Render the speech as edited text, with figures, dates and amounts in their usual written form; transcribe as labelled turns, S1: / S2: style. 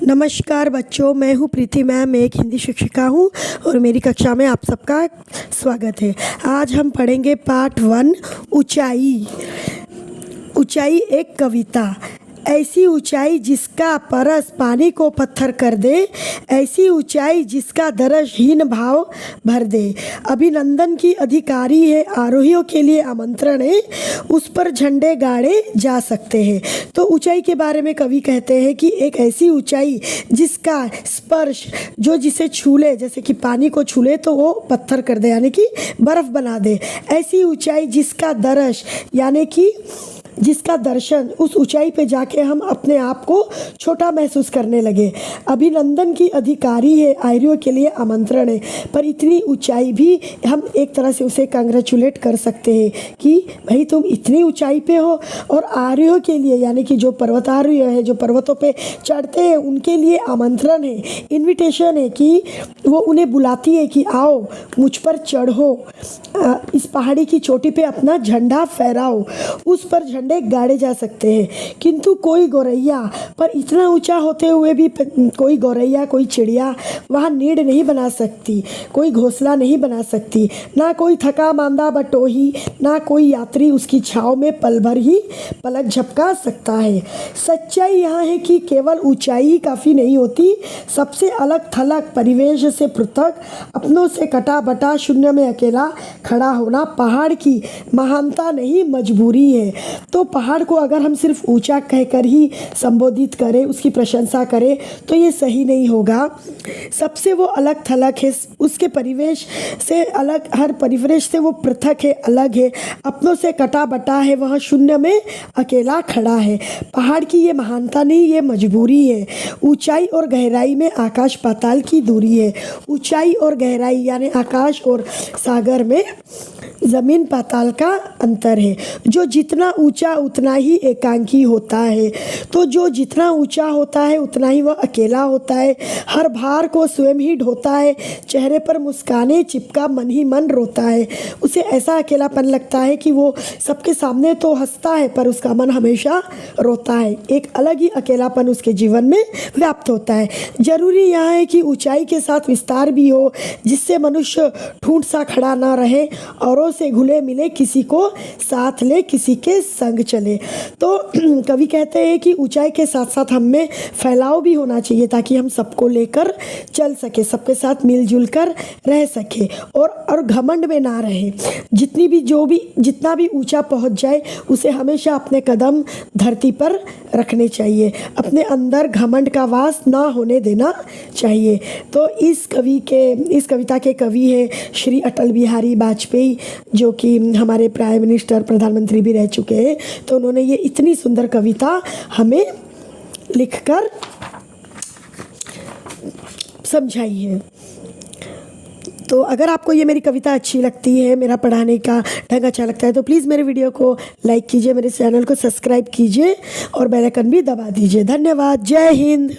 S1: नमस्कार बच्चों, मैं हूँ प्रीति मैम, एक हिंदी शिक्षिका हूँ और मेरी कक्षा में आप सबका स्वागत है। आज हम पढ़ेंगे पार्ट 1 ऊंचाई। ऊंचाई एक कविता। ऐसी ऊंचाई जिसका परस पानी को पत्थर कर दे, ऐसी ऊंचाई जिसका दरस हीन भाव भर दे। अभिनंदन की अधिकारी है, आरोहियों के लिए आमंत्रण है, उस पर झंडे गाड़े जा सकते हैं। तो ऊंचाई के बारे में कवि कहते हैं कि एक ऐसी ऊंचाई जिसका स्पर्श, जो जिसे छू ले, जैसे कि पानी को छू ले तो वो पत्थर कर दे, यानी कि बर्फ बना दे। ऐसी ऊंचाई जिसका दरस, यानी कि जिसका दर्शन, उस ऊंचाई पे जाके हम अपने आप को छोटा महसूस करने लगे। अभिनंदन की अधिकारी है, आर्यों के लिए आमंत्रण है। पर इतनी ऊंचाई भी हम एक तरह से उसे कंग्रेचुलेट कर सकते हैं कि भाई तुम इतनी ऊंचाई पे हो। और आर्यों के लिए, यानी कि जो पर्वतारोही है, जो पर्वतों पे चढ़ते हैं, उनके लिए आमंत्रण है, इनविटेशन है कि वो उन्हें बुलाती है कि आओ मुझ पर चढ़ो, इस पहाड़ी की चोटी पे अपना झंडा फहराओ। उस पर झंडे गाड़े जा सकते हैं। किंतु कोई गौरैया, पर इतना ऊंचा होते हुए भी कोई गौरैया, कोई चिड़िया वहाँ नीड नहीं बना सकती, कोई घोंसला नहीं बना सकती। ना कोई थका मांदा बटोही, ना कोई यात्री उसकी छाँव में पल भर ही पलक झपका सकता है। सच्चाई यहाँ है कि केवल ऊंचाई ही काफ़ी नहीं होती। सबसे अलग थलग, परिवेश से पृथक, अपनों से कटा बटा, शून्य में अकेला खड़ा होना पहाड़ की महानता नहीं, मजबूरी है। तो पहाड़ को अगर हम सिर्फ ऊंचा कहकर ही संबोधित करें, उसकी प्रशंसा करें, तो ये सही नहीं होगा। सबसे वो अलग थलग है, उसके परिवेश से अलग, हर परिवेश से वो पृथक है, अलग है, अपनों से कटा बटा है, वह शून्य में अकेला खड़ा है। पहाड़ की ये महानता नहीं, ये मजबूरी है। ऊंचाई और गहराई में आकाश पाताल की दूरी है। ऊंचाई और गहराई यानी आकाश और सागर में जमीन पाताल का अंतर है। जो जितना ऊंचा उतना ही एकांकी होता है। तो जो जितना ऊंचा होता है उतना ही वह अकेला होता है। हर भार को स्वयं ही ढोता है। चेहरे पर मुस्काने चिपका, मन ही मन रोता है। उसे ऐसा अकेलापन लगता है कि वो सबके सामने तो हंसता है, पर उसका मन हमेशा रोता है। एक अलग ही अकेलापन उसके जीवन में व्याप्त होता है। जरूरी यह है कि ऊंचाई के साथ विस्तार भी हो, जिससे मनुष्य ठूंठ सा खड़ा ना रहे, औरों से घुले मिले, किसी को साथ ले, किसी के संग चले। तो कवि कहते हैं कि ऊंचाई के साथ साथ हम में फैलाव भी होना चाहिए, ताकि हम सबको लेकर चल सके, सबके साथ मिलजुल कर रह सके और घमंड में ना रहे। जितना भी ऊंचा पहुंच जाए, उसे हमेशा अपने कदम धरती पर रखने चाहिए, अपने अंदर घमंड का वास ना होने देना चाहिए। तो इस कविता के कवि है श्री अटल बिहारी वाजपेयी, जो कि हमारे प्राइम मिनिस्टर, प्रधानमंत्री भी रह चुके हैं। तो उन्होंने ये इतनी सुंदर कविता हमें लिखकर समझाई है। तो अगर आपको ये मेरी कविता अच्छी लगती है, मेरा पढ़ाने का ढंग अच्छा लगता है, तो प्लीज़ मेरे वीडियो को लाइक कीजिए, मेरे चैनल को सब्सक्राइब कीजिए और बेल आइकन भी दबा दीजिए। धन्यवाद। जय हिंद।